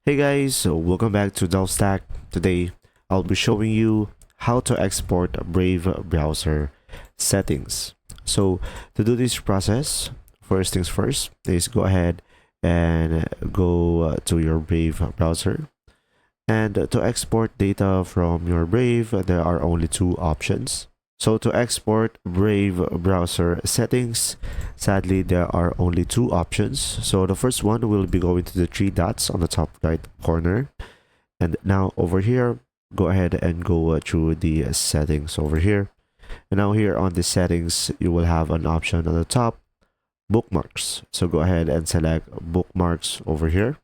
Hey guys, so welcome back to Stack. Today, I'll be showing you how to export Brave browser settings. So to do this process, first things first is go ahead and go to your Brave browser. And to export data from your Brave, there are only two options. So to export Brave browser settings, sadly there are only two options. So the first one will be going to the three dots on the top right corner. And now over here, go ahead and go through the settings over here. And now here on the settings, you will have an option on the top, bookmarks. So go ahead and select bookmarks over here.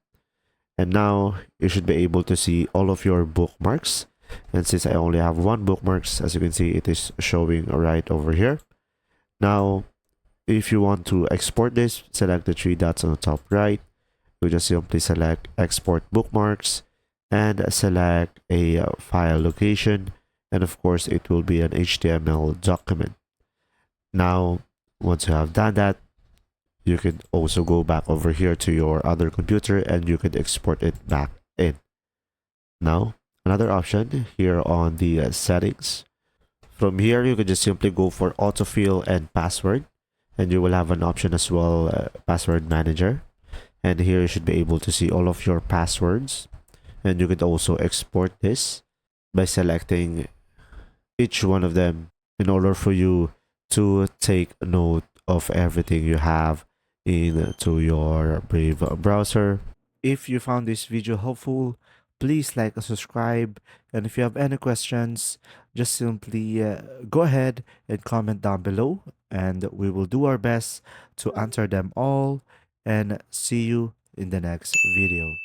And now you should be able to see all of your bookmarks. And since I only have one bookmarks, as you can see, it is showing right over here. Now, if you want to export this, select the three dots on the top right. You just simply select export bookmarks and select a file location. And of course, it will be an HTML document. Now, once you have done that, you can also go back over here to your other computer and you can export it back in. Now, another option here on the settings. From here, you can just simply go for autofill and password, and you will have an option as well, password manager. And here you should be able to see all of your passwords, and you could also export this by selecting each one of them in order for you to take note of everything you have into your Brave browser. If you found this video helpful, please like and subscribe. And if you have any questions, just simply go ahead and comment down below, and we will do our best to answer them all. And see you in the next video.